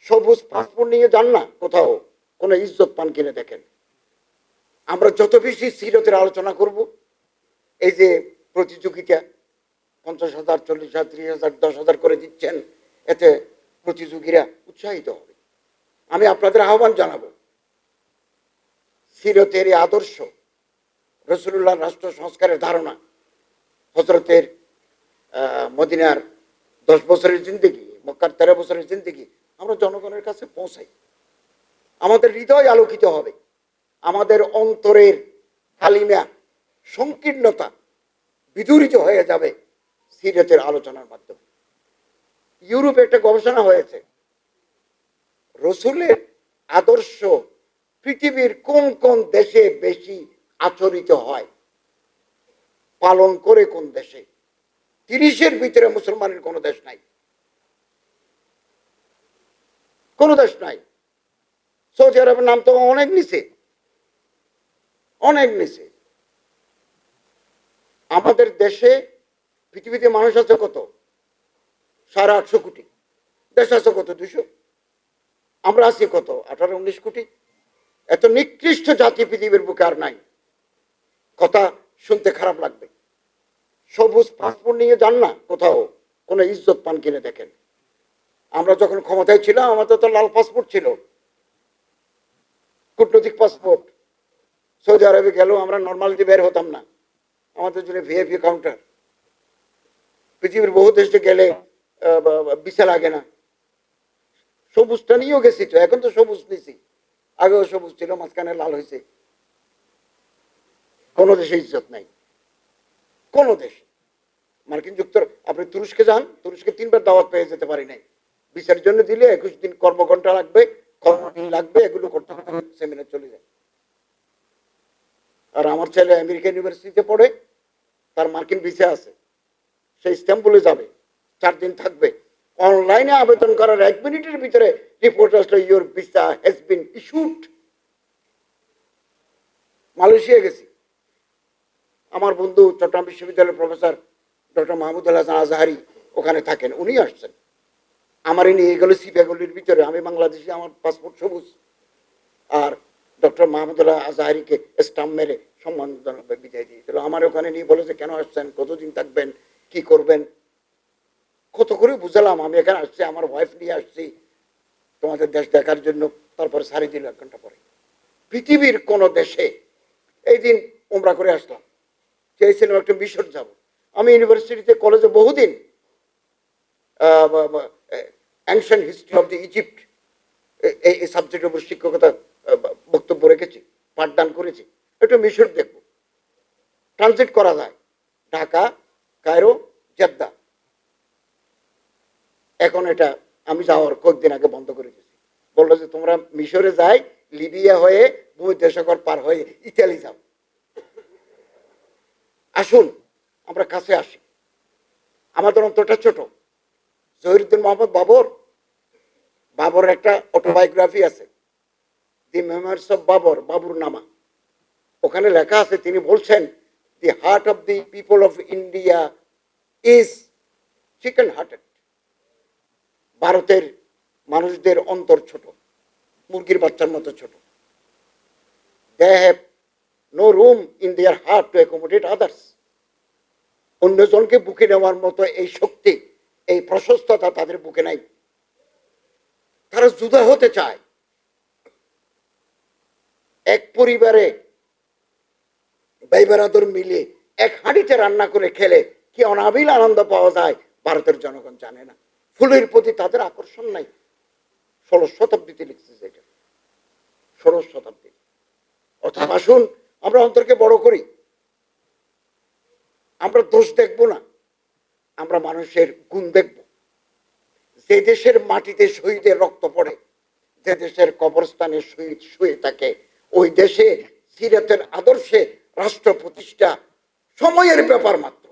সবুজ পাসপোর্ট নিয়ে যান না কোথাও, কোনো ইজ্জত পান কিনে দেখেন। আমরা যত বেশি সিরতের আলোচনা করব, এই যে প্রতিযোগিতা 50,000, 40,000, 30,000, 10,000 করে দিচ্ছেন, এতে প্রতিযোগীরা উৎসাহিত হবে। আমি আপনাদের আহ্বান জানাবো, সিরতের এই আদর্শ, রসুল্লাহ রাষ্ট্র সংস্কারের ধারণা, হজরতের মদিনার 10 বছরের জিন্দেগি, মক্কার 13 বছরের জিন্দেগি আমরা জনগণের কাছে পৌঁছাই। আমাদের হৃদয় আলোকিত হবে, আমাদের অন্তরের কালিমা সংকীর্ণতা বিদূরিত হয়ে যাবে সিরতের আলোচনার মাধ্যমে। ইউরোপে একটা গবেষণা হয়েছে, রসুলের আদর্শ পৃথিবীর কোন কোন দেশে বেশি আচরিত হয়, পালন করে কোন দেশে। 30-এর ভিতরে মুসলমানের কোনো দেশ নাই, কোন দেশ নাই। সৌদি আরবের নাম তো অনেক নিচে, অনেক নিচে। আমাদের দেশে পৃথিবীতে মানুষ আছে কত? 850 কোটি। দেশ আছে কত? 200। আমরা আছি কত? 18-19 কোটি। এত নিকৃষ্ট জাতি পৃথিবীর বুকে আর নাই। কথা শুনতে খারাপ লাগবে। সবুজ পাসপোর্ট নিয়ে যান না কোথাও, কোনো ইজ্জত পান কিনে দেখেন। আমরা যখন ক্ষমতায় ছিলাম আমাদের তো লাল পাসপোর্ট ছিল, কূটনৈতিক পাসপোর্ট। সৌদি আরবে গেলেও আমরা নর্মালিটি বের হতাম না, আমাদের জন্য ভিআইপি কাউন্টার। পৃথিবীর বহু দেশে গেলে ভিসা লাগে না। সবুজটা নিয়েও গেছি তো, এখন তো সবুজ নিছি, আগেও সবুজ ছিল, মাঝখানে লাল হয়েছে। কোন দেশে ইজ্জত নাই, কোন দেশ। মার্কিন যুক্তরাষ্ট্র, আপনি তুরস্কে যান, তুরস্কে 3 বার দাওয়াত পেয়ে যেতে পারি নাই। ভিসার জন্য দিলে 21 দিন কর্মঘণ্টা লাগবে, কর্মদিন লাগবে, এগুলো করতে সেমিনার চলে যায়। আর আমার ছেলে আমেরিকা ইউনিভার্সিটিতে পড়ে, তার মার্কিন ভিসা আছে, সে ইস্তাম্বুলে যাবে, 4 দিন থাকবে। অনলাইনে আবেদন করার 1 মিনিটের ভিতরে রিপোর্ট আসলো, your visa has been issued. Malaysia গেছি, আমার বন্ধু চট্টগ্রাম বিশ্ববিদ্যালয়ের প্রফেসর ডক্টর মাহমুদুল হাসান আজহারি ওখানে থাকেন, উনি আসছেন। আমার নিয়ে গেল সিপিয়াগুলির ভিতরে, আমি বাংলাদেশি, আমার পাসপোর্ট সবুজ। আর ডক্টর মাহমুদুল্লাহ আজহারিকে স্টাম্প মেরে সম্মানজনক বিদায় দিয়েছিল। আমার ওখানে নিয়ে বলে যে কেন আসছেন, কতদিন থাকবেন, কি করবেন। কত করে বুঝালাম আমি এখানে আসছি, আমার ওয়াইফ নিয়ে আসছি তোমাদের দেশ দেখার জন্য। তারপরে সারি দিল 1 ঘন্টা পরে। পৃথিবীর কোন দেশে, এই দিন উমরা করে আসলাম, চেয়েছিলাম একটা মিশর যাব। আমি ইউনিভার্সিটিতে কলেজে বহুদিন ancient history of the Egypt এই সাবজেক্টের উপর শিক্ষকতা বক্তব্য রেখেছি, পাঠদান করেছি। একটু মিশর দেখব, ট্রানজিট করা যায়, ঢাকা, কায়রো, জেদ্দা। এখন এটা আমি যাওয়ার কয়েকদিন আগে বন্ধ করে দিয়েছি। বললো যে তোমরা মিশরে যাই, লিবিয়া হয়ে ভূমধ্যসাগর পার হয়ে ইতালি যাও। আসুন আমরা কাছে আসি, আমাদের অন্তরটা ছোট। জহিরুদ্দিন মোহাম্মদ বাবর একটা অটোবায়োগ্রাফি আছে, দি মেমোরিজ অফ বাবর, বাবুর নামা। ওখানে লেখা আছে, তিনি বলছেন, the heart of the people of India is chicken hearted. ভারতের মানুষদের অন্তর ছোট, মুরগির বাচ্চার মতো ছোট। They have no room in their heart to accommodate others. অন্যজনকে বুকে নেওয়ার মতো এই শক্তি, এই প্রশস্ততা তাদের বুকে নাই। তারা জুদা হতে চায়। এক পরিবারে ভাই বেরাদর মিলে এক হাঁড়িতে রান্না করে খেলে কি অনাবিল আনন্দ পাওয়া যায়, ভারতের জনগণ জানে না। ফুলের প্রতি তাদের আকর্ষণ নাই। 16 শতাব্দীতে লিখছে যেটা, 16 শতাব্দী। অর্থাৎ আসুন আমরা অন্তরকে বড় করি। আমরা দোষ দেখব না, আমরা মানুষের গুণ দেখব। যে দেশের মাটিতে শহীদের রক্ত পড়ে, যে দেশের কবরস্থানে শহীদ শুয়ে থাকে, ওই দেশে সিরাতের আদর্শে রাষ্ট্র প্রতিষ্ঠা সময়ের ব্যাপার মাত্র।